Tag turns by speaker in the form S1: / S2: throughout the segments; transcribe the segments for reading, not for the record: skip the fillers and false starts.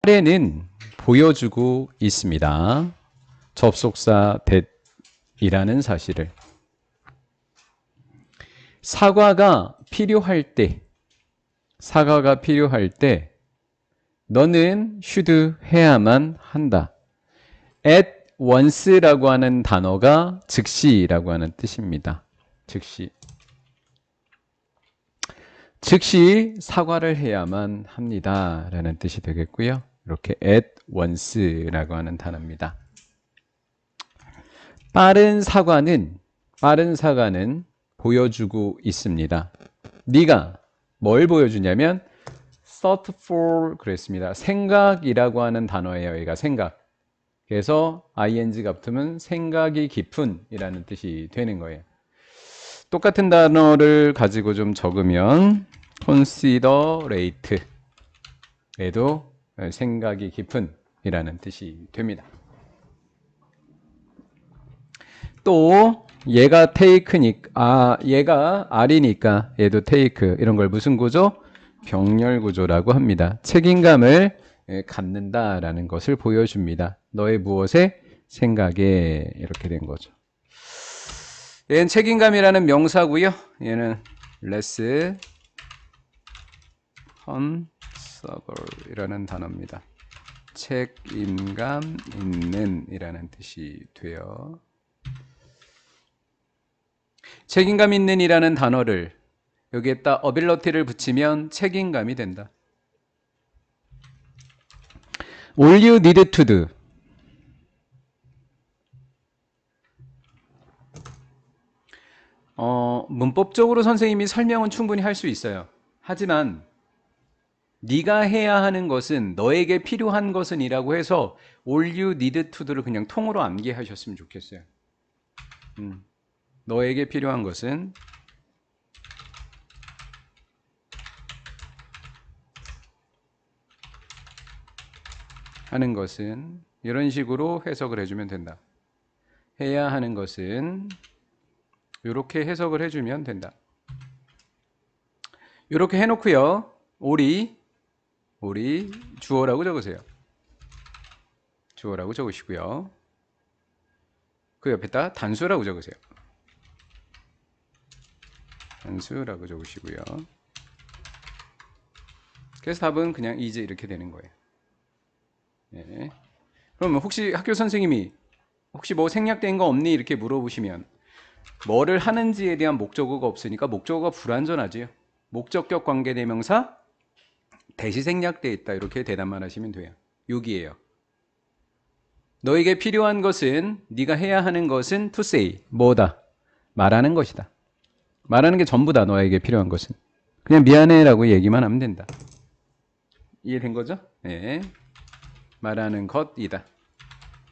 S1: 아래는 보여주고 있습니다. 접속사 that이라는 사실을. 사과가 필요할 때 너는 should 해야만 한다. at once라고 하는 단어가 즉시라고 하는 뜻입니다. 즉시 사과를 해야만 합니다 라는 뜻이 되겠고요. 이렇게 at once라고 하는 단어입니다. 빠른 사과는 보여주고 있습니다. 네가 뭘 보여주냐면 thought for 그랬습니다. 생각이라고 하는 단어예요. 여기가 생각. 그래서 ing가 붙으면 생각이 깊은 이라는 뜻이 되는 거예요. 똑같은 단어를 가지고 좀 적으면 considerate 에도 생각이 깊은 이라는 뜻이 됩니다. 또 얘가 take니까 얘가 R이니까 얘도 take 이런 걸 무슨 구조? 병렬 구조라고 합니다. 책임감을 갖는다라는 것을 보여줍니다. 너의 무엇에? 생각에 이렇게 된 거죠. 얘는 책임감이라는 명사고요. 얘는 less 이라는 단어입니다. 책임감 있는 이라는 뜻이 돼요. 책임감 있는 이라는 단어를 여기에다 ability를 붙이면 책임감이 된다. All you need to do. 문법적으로 선생님이 설명은 충분히 할 수 있어요. 하지만 네가 해야 하는 것은 너에게 필요한 것은 이라고 해서 all you need to do를 그냥 통으로 암기하셨으면 좋겠어요. 너에게 필요한 것은 하는 것은 이런 식으로 해석을 해주면 된다. 해야 하는 것은 이렇게 해석을 해주면 된다. 이렇게 해놓고요. 올이 주어라고 적으세요. 주어라고 적으시고요. 그 옆에다 단수라고 적으세요. 단수라고 적으시고요. 그래서 답은 그냥 이제 이렇게 되는 거예요. 네. 그러면 혹시 학교 선생님이 혹시 뭐 생략된 거 없니? 이렇게 물어보시면 뭐를 하는지에 대한 목적어가 없으니까 목적어가 불완전하지요. 목적격 관계대명사 대시 생략되어 있다. 이렇게 대답만 하시면 돼요. 6이에요. 너에게 필요한 것은 네가 해야 하는 것은 to say 뭐다? 말하는 것이다. 말하는 게 전부다. 너에게 필요한 것은 그냥 미안해라고 얘기만 하면 된다. 이해된 거죠? 네. 말하는 것이다.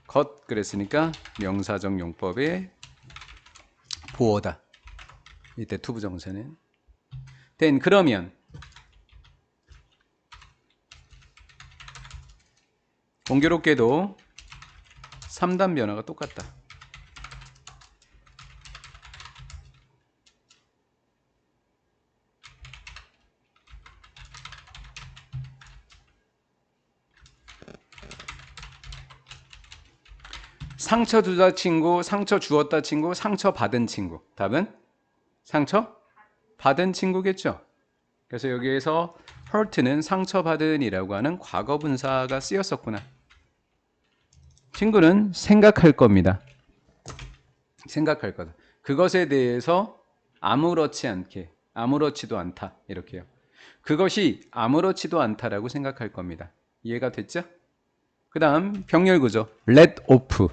S1: 것 그랬으니까 명사적 용법의 보어다. 이때 투부정사는 then 그러면 공교롭게도 3단 변화가 똑같다. 상처 주다 친구, 상처 주었다 친구, 상처 받은 친구. 답은 상처 받은 친구겠죠. 그래서 여기에서 hurt는 상처받은이라고 하는 과거분사가 쓰였었구나. 친구는 생각할 겁니다. 생각할 거다. 그것에 대해서 아무렇지 않게, 아무렇지도 않다. 이렇게요. 그것이 아무렇지도 않다라고 생각할 겁니다. 이해가 됐죠? 그 다음 병렬구조. let off.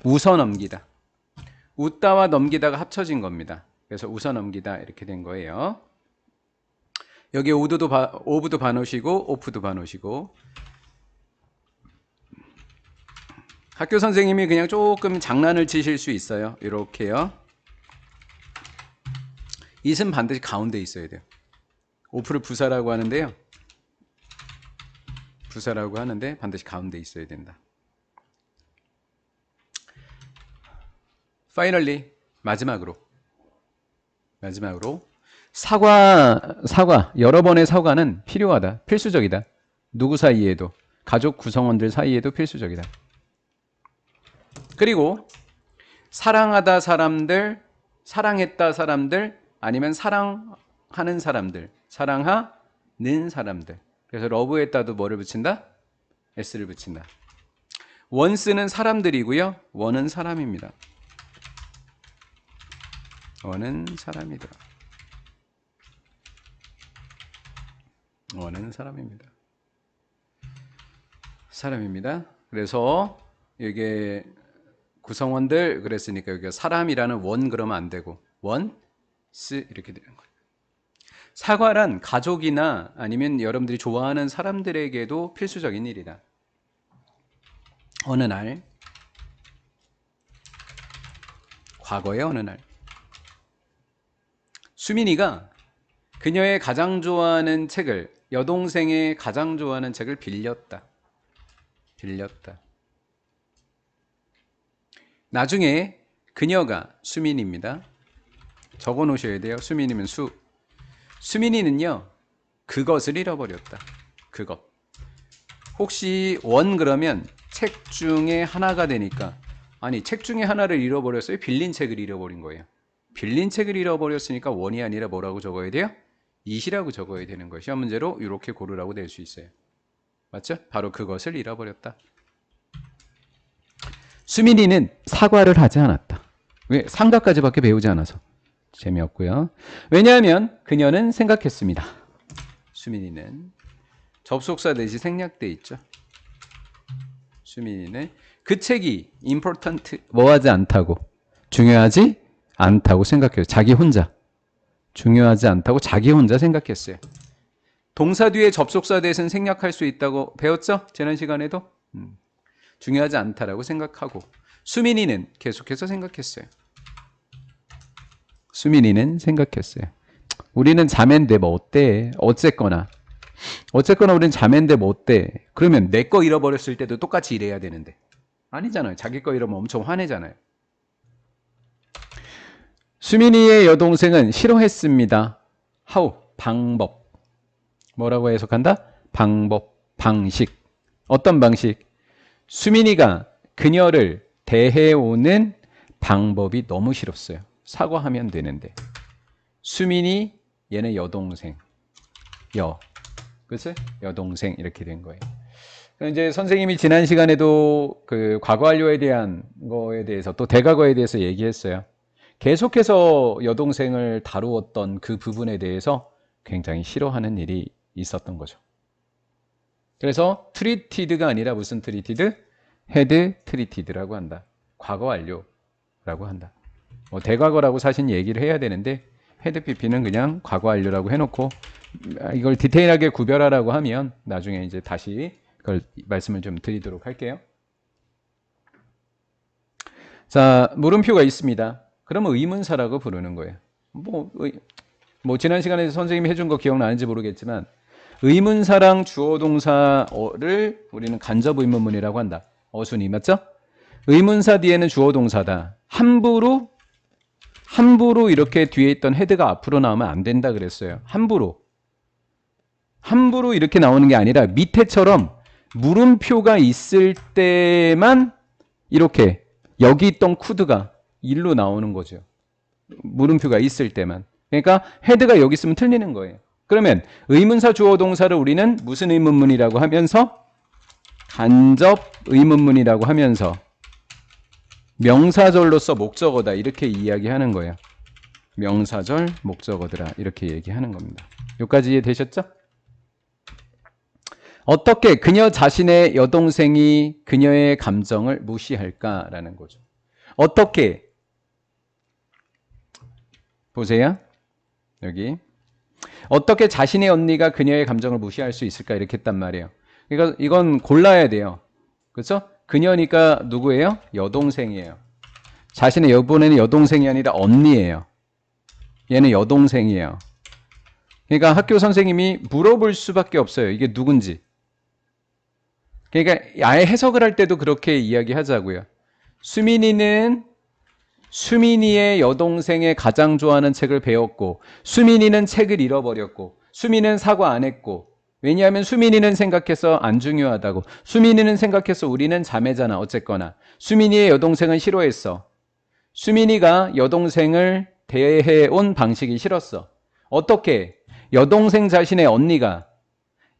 S1: 웃어 넘기다. 웃다와 넘기다가 합쳐진 겁니다. 그래서 웃어 넘기다 이렇게 된 거예요. 여기 오브도 반오시고 오프도 반오시고 학교 선생님이 그냥 조금 장난을 치실 수 있어요. 이렇게요. it은 반드시 가운데 있어야 돼요. 오프를 부사라고 하는데요. 부사라고 하는데 반드시 가운데 있어야 된다. Finally 마지막으로 사과 여러 번의 사과는 필요하다. 필수적이다. 누구 사이에도 가족 구성원들 사이에도 필수적이다. 그리고 사랑하다 사람들, 사랑했다 사람들, 아니면 사랑하는 사람들, 사랑하는 사람들. 그래서 러브했다도 뭐를 붙인다? s를 붙인다. 원스는 사람들이고요. 원은 사람입니다. 원은 사람이다. 원은 사람입니다. 사람입니다. 그래서 이게 구성원들 그랬으니까 여기가 사람이라는 원 그러면 안 되고 원스 이렇게 되는 거예요. 사과란 가족이나 아니면 여러분들이 좋아하는 사람들에게도 필수적인 일이다. 어느 날, 과거의 어느 날, 수민이가 그녀의 가장 좋아하는 책을, 여동생의 가장 좋아하는 책을 빌렸다. 나중에 그녀가, 수민이입니다. 적어 놓으셔야 돼요. 수민이면 수민이는요, 그것을 잃어버렸다. 그것. 혹시 원 그러면 책 중에 하나가 되니까, 아니 책 중에 하나를 잃어버렸어요? 빌린 책을 잃어버린 거예요. 빌린 책을 잃어버렸으니까 원이 아니라 뭐라고 적어야 돼요? it이라고 적어야 되는 거예요. 시험 문제로 이렇게 고르라고 낼 수 있어요. 맞죠? 바로 그것을 잃어버렸다. 수민이는 사과를 하지 않았다. 왜? 상가까지밖에 배우지 않아서. 재미없고요. 왜냐하면 그녀는 생각했습니다. 수민이는 접속사 대시 생략돼 있죠. 수민이는 그 책이 important 뭐하지 않다고, 중요하지 않다고 생각해요. 자기 혼자 중요하지 않다고 자기 혼자 생각했어요. 동사 뒤에 접속사 대신 생략할 수 있다고 배웠죠? 지난 시간에도 중요하지 않다라고 생각하고, 수민이는 계속해서 생각했어요. 수민이는 생각했어요. 우리는 자매인데 뭐 어때? 어쨌거나 우리는 자매인데 뭐 어때? 그러면 내 거 잃어버렸을 때도 똑같이 이래야 되는데 아니잖아요. 자기 거 잃으면 엄청 화내잖아요. 수민이의 여동생은 싫어했습니다. how, 방법. 뭐라고 해석한다? 방법, 방식. 어떤 방식? 수민이가 그녀를 대해오는 방법이 너무 싫었어요. 사과하면 되는데. 수민이, 얘는 여동생. 그치? 여동생 이렇게 된 거예요. 이제 선생님이 지난 시간에도 그 과거 완료에 대한 거에 대해서 또 대과거에 대해서 얘기했어요. 계속해서 여동생을 다루었던 그 부분에 대해서 굉장히 싫어하는 일이 있었던 거죠. 그래서 treated가 아니라 무슨 treated? had treated라고 한다. 과거 완료라고 한다. 대과거라고 사실 얘기를 해야 되는데 had pp는 그냥 과거 완료라고 해놓고 이걸 디테일하게 구별하라고 하면 나중에 이제 다시 그걸 말씀을 좀 드리도록 할게요. 자, 물음표가 있습니다. 그러면 의문사라고 부르는 거예요. 뭐 지난 시간에 선생님이 해준 거 기억나는지 모르겠지만 의문사랑 주어동사를 우리는 간접 의문문이라고 한다. 어순이 맞죠? 의문사 뒤에는 주어동사다. 함부로 이렇게 뒤에 있던 헤드가 앞으로 나오면 안 된다 그랬어요. 함부로 이렇게 나오는 게 아니라 밑에처럼 물음표가 있을 때만 이렇게 여기 있던 쿠드가 일로 나오는 거죠. 물음표가 있을 때만. 그러니까 헤드가 여기 있으면 틀리는 거예요. 그러면 의문사 주어 동사를 우리는 무슨 의문문이라고 하면서 간접 의문문이라고 하면서 명사절로서 목적어다 이렇게 이야기하는 거예요. 명사절 목적어들아 이렇게 얘기하는 겁니다. 여기까지 이해되셨죠? 어떻게 그녀 자신의 여동생이 그녀의 감정을 무시할까라는 거죠. 어떻게 보세요. 여기 어떻게 자신의 언니가 그녀의 감정을 무시할 수 있을까 이렇게 했단 말이에요. 그러니까 이건 골라야 돼요. 그렇죠? 그녀니까 누구예요? 여동생이에요. 자신의 여보는 여동생이 아니라 언니예요. 얘는 여동생이에요. 그러니까 학교 선생님이 물어볼 수밖에 없어요. 이게 누군지. 그러니까 아예 해석을 할 때도 그렇게 이야기하자고요. 수민이는 수민이의 여동생의 가장 좋아하는 책을 배웠고 수민이는 책을 잃어버렸고 수민이는 사과 안 했고 왜냐하면 수민이는 생각해서 안 중요하다고. 수민이는 생각해서 우리는 자매잖아. 어쨌거나. 수민이의 여동생은 싫어했어. 수민이가 여동생을 대해온 방식이 싫었어. 어떻게? 여동생 자신의 언니가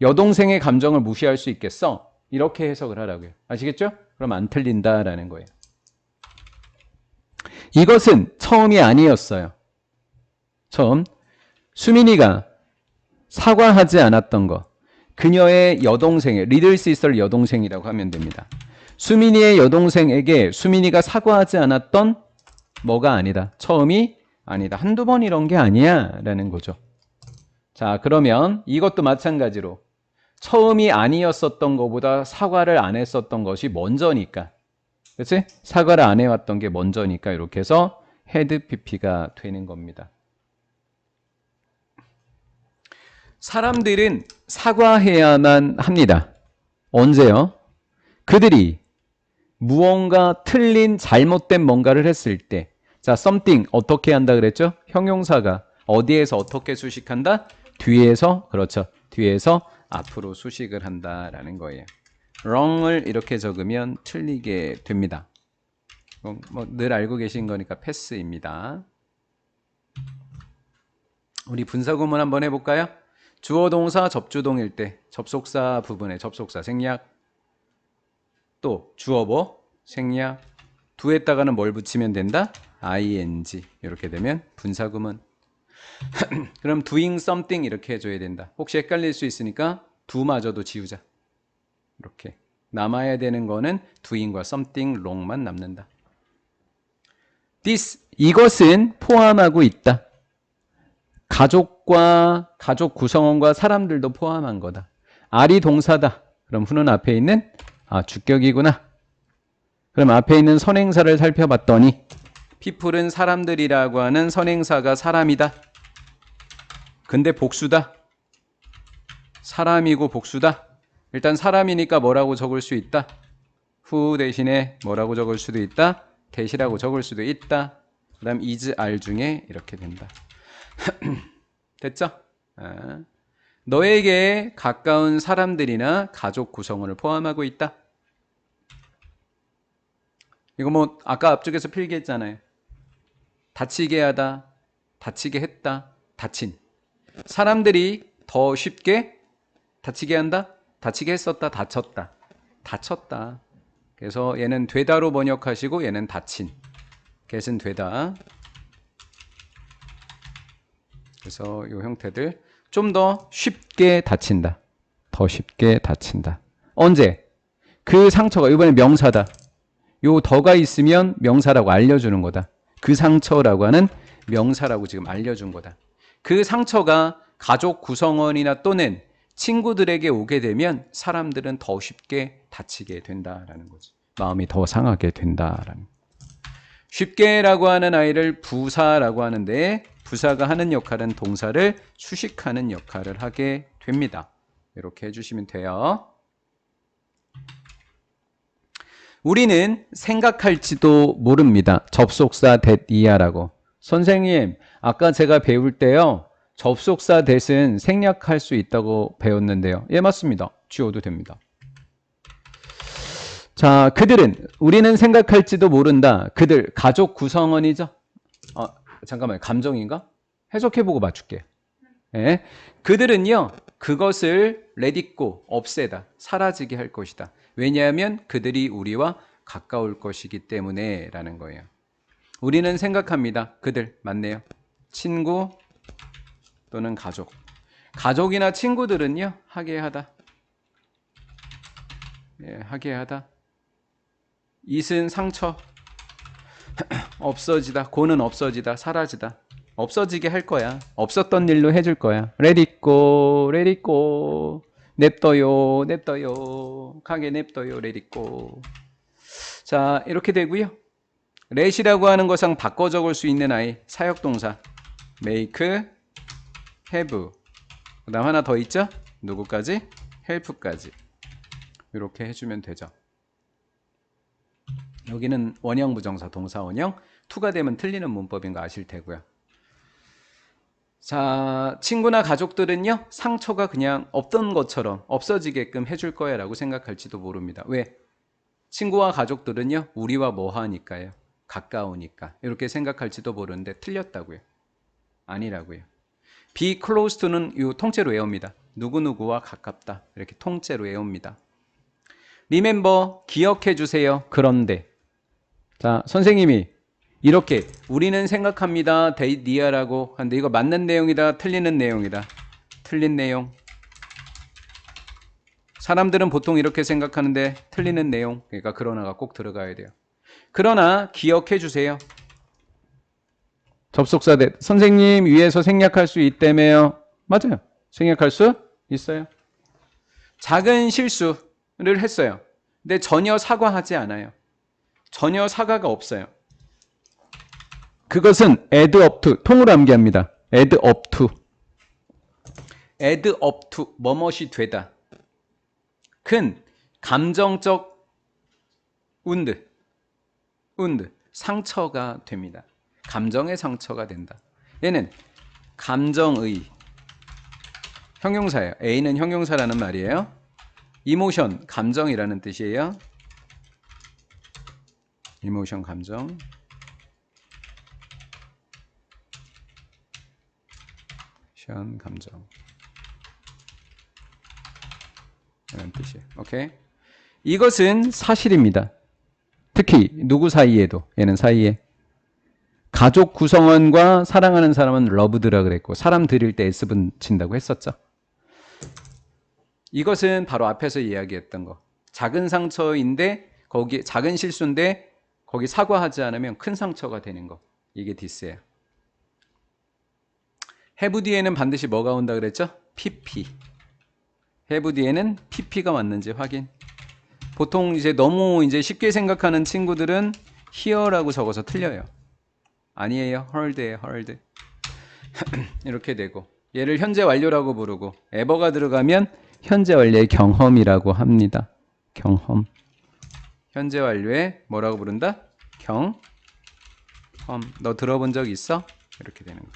S1: 여동생의 감정을 무시할 수 있겠어? 이렇게 해석을 하라고요. 아시겠죠? 그럼 안 틀린다라는 거예요. 이것은 처음이 아니었어요. 처음. 수민이가 사과하지 않았던 거. 그녀의 여동생의 리들 시스터를 여동생이라고 하면 됩니다. 수민이의 여동생에게 수민이가 사과하지 않았던 뭐가 아니다. 처음이 아니다. 한두 번 이런 게 아니야 라는 거죠. 자, 그러면 이것도 마찬가지로 처음이 아니었었던 것보다 사과를 안 했었던 것이 먼저니까. 그치? 사과를 안 해왔던 게 먼저니까 이렇게 해서 헤드 PP가 되는 겁니다. 사람들은 사과해야만 합니다. 언제요? 그들이 무언가 틀린 잘못된 뭔가를 했을 때. 자, something 어떻게 한다 그랬죠? 형용사가 어디에서 어떻게 수식한다? 뒤에서, 그렇죠. 뒤에서 앞으로 수식을 한다라는 거예요. wrong을 이렇게 적으면 틀리게 됩니다. 뭐 늘 알고 계신 거니까 패스입니다. 우리 분사구문 한번 해볼까요? 주어 동사 접주동일 때 접속사 부분에 접속사 생략, 또 주어 뭐 생략, do에다가는 뭘 붙이면 된다? ing. 이렇게 되면 분사구문. 그럼 doing something 이렇게 해줘야 된다. 혹시 헷갈릴 수 있으니까 do마저도 지우자. 이렇게 남아야 되는 거는 doing과 something wrong만 남는다. this 이것은 포함하고 있다. 가족과 가족 구성원과 사람들도 포함한 거다. R이 동사다. 그럼 후는 앞에 있는 주격이구나. 그럼 앞에 있는 선행사를 살펴봤더니 people은 사람들이라고 하는 선행사가 사람이다. 근데 복수다. 사람이고 복수다. 일단 사람이니까 뭐라고 적을 수 있다. who 대신에 뭐라고 적을 수도 있다. that이라고 적을 수도 있다. 그 다음 is, are 중에 이렇게 된다. 됐죠? 너에게 가까운 사람들이나 가족 구성원을 포함하고 있다. 이거 뭐 아까 앞쪽에서 필기했잖아요. 다치게 하다, 다치게 했다, 다친. 사람들이 더 쉽게 다치게 한다, 다치게 했었다, 다쳤다, 다쳤다. 그래서 얘는 되다로 번역하시고 얘는 다친. get은 되다. 그래서 이 형태들 좀 더 쉽게 다친다. 더 쉽게 다친다. 언제? 그 상처가 이번에 명사다. 요 더가 있으면 명사라고 알려주는 거다. 그 상처라고 하는 명사라고 지금 알려준 거다. 그 상처가 가족 구성원이나 또는 친구들에게 오게 되면 사람들은 더 쉽게 다치게 된다라는 거지. 마음이 더 상하게 된다라는. 쉽게라고 하는 아이를 부사라고 하는데 부사가 하는 역할은 동사를 수식하는 역할을 하게 됩니다. 이렇게 해주시면 돼요. 우리는 생각할지도 모릅니다. 접속사 that 이하라고. 선생님, 아까 제가 배울 때요. 접속사 that은 생략할 수 있다고 배웠는데요. 예, 맞습니다. 지워도 됩니다. 자, 그들은 우리는 생각할지도 모른다. 그들 가족 구성원이죠. 잠깐만요. 감정인가? 해석해보고 맞출게요. 예. 그들은요. 그것을 let it go, 없애다, 사라지게 할 것이다. 왜냐하면 그들이 우리와 가까울 것이기 때문에 라는 거예요. 우리는 생각합니다. 그들 맞네요. 친구 또는 가족. 가족이나 친구들은요. 하게 하다. 예, 하게 하다. it은 상처. 없어지다. go는 없어지다. 사라지다. 없어지게 할 거야. 없었던 일로 해줄 거야. let it go, let it go. 냅둬요, 냅둬요. 가게 냅둬요, let it go. 자, 이렇게 되고요. let이라고 하는 것상 바꿔 적을 수 있는 아이, 사역동사. make, have. 그 다음 하나 더 있죠? 누구까지? help까지. 이렇게 해주면 되죠. 여기는 원형 부정사 동사 원형. to가 되면 틀리는 문법인 거 아실 테고요. 자, 친구나 가족들은요, 상처가 그냥 없던 것처럼 없어지게끔 해줄 거야 라고 생각할지도 모릅니다. 왜? 친구와 가족들은요, 우리와 뭐 하니까요? 가까우니까. 이렇게 생각할지도 모르는데 틀렸다고요. 아니라고요. be close to는 이 통째로 외웁니다. 누구누구와 가깝다. 이렇게 통째로 외웁니다. remember, 기억해 주세요. 그런데. 자, 선생님이 이렇게 우리는 생각합니다. they near라고 하는데 이거 맞는 내용이다. 틀리는 내용이다. 틀린 내용. 사람들은 보통 이렇게 생각하는데 틀리는 내용. 그러니까 그러나가 꼭 들어가야 돼요. 그러나 기억해 주세요. 접속사 대 선생님 위에서 생략할 수 있다며요. 맞아요. 생략할 수 있어요. 작은 실수를 했어요. 근데 전혀 사과하지 않아요. 전혀 사과가 없어요. 그것은 add up to 통으로 암기합니다. add up to add up to 뭐뭇이 되다. 큰 감정적 wound 상처가 됩니다. 감정의 상처가 된다. 얘는 감정의 형용사예요. A는 형용사라는 말이에요. 이모션 감정이라는 뜻이에요. 이모션 감정. 감정 이런 뜻이에요. 오케이. 이것은 사실입니다. 특히 누구 사이에도 얘는 사이에 가족 구성원과 사랑하는 사람은 러브드라 그랬고 사람 들일 때 S 붙인다고 했었죠. 이것은 바로 앞에서 이야기했던 거. 작은 상처인데 거기 작은 실수인데 거기 사과하지 않으면 큰 상처가 되는 거. 이게 디스예요. have 뒤에는 반드시 뭐가 온다 그랬죠? pp. have 뒤에는 pp가 왔는지 확인. 보통 이제 너무 이제 쉽게 생각하는 친구들은 here라고 적어서 틀려요. 아니에요. heard예요. heard. 이렇게 되고 얘를 현재 완료라고 부르고 ever가 들어가면 현재 완료의 경험이라고 합니다. 경험. 현재 완료의 뭐라고 부른다? 경험. 너 들어본 적 있어? 이렇게 되는 거.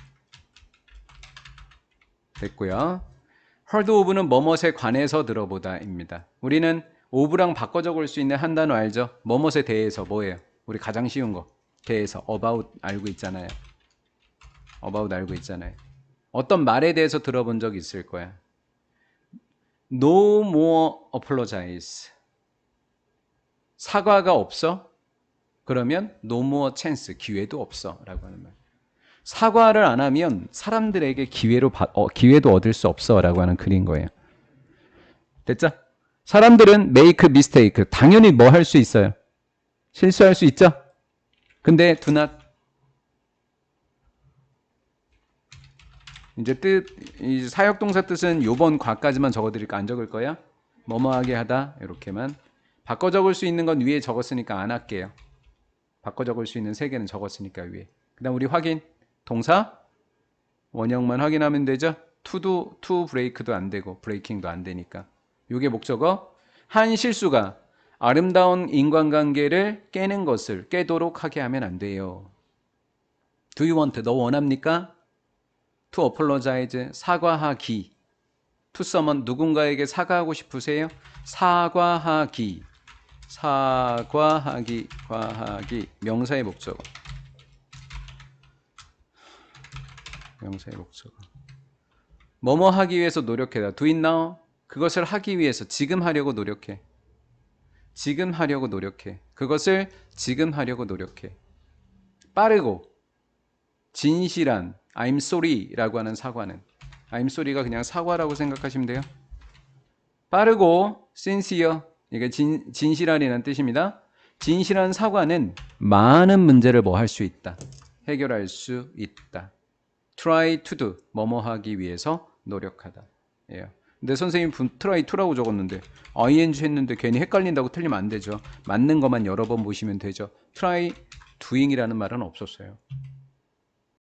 S1: 됐고요. heard of는 뭐뭇에 관해서 들어보다입니다. 우리는 of랑 바꿔 적을 수 있는 한 단어 알죠? 뭐뭇에 대해서 뭐예요? 우리 가장 쉬운 거. 대해서 about 알고 있잖아요. about 알고 있잖아요. 어떤 말에 대해서 들어본 적 있을 거야. No more apologize. 사과가 없어? 그러면 no more chance. 기회도 없어. 라고 하는 말. 사과를 안 하면 사람들에게 기회도 얻을 수 없어. 라고 하는 글인 거예요. 됐죠? 사람들은 make mistake. 당연히 뭐 할 수 있어요? 실수할 수 있죠? 근데 do not. 이제 이 사역동사 뜻은 요번 과까지만 적어드릴까? 안 적을 거야? 뭐뭐하게 하다 이렇게만. 바꿔 적을 수 있는 건 위에 적었으니까 안 할게요. 바꿔 적을 수 있는 3개는 적었으니까 위에. 그 다음 우리 확인. 동사 원형만 확인하면 되죠. to break도 안 되고 breaking도 안 되니까. 요게 목적어. 한 실수가 아름다운 인간관계를 깨도록 하게 하면 안 돼요. Do you want? 너 원합니까? To apologize. 사과하기. To someone. 누군가에게 사과하고 싶으세요? 사과하기. 과하기. 명사의 목적어. 명사의 목적어. 뭐뭐 하기 위해서 노력해라. Do it now. 그것을 하기 위해서 지금 하려고 노력해. 지금 하려고 노력해. 그것을 지금 하려고 노력해. 빠르고 진실한 I'm sorry라고 하는 사과는 I'm sorry가 그냥 사과라고 생각하시면 돼요. 빠르고 sincere 이게 진실한이라는 뜻입니다. 진실한 사과는 많은 문제를 뭐 할 수 있다. 해결할 수 있다. try to do 뭐뭐 하기 위해서 노력하다. 예. 근데 선생님 try to라고 적었는데 ing 했는데 괜히 헷갈린다고 틀리면 안 되죠. 맞는 것만 여러 번 보시면 되죠. try doing이라는 말은 없었어요.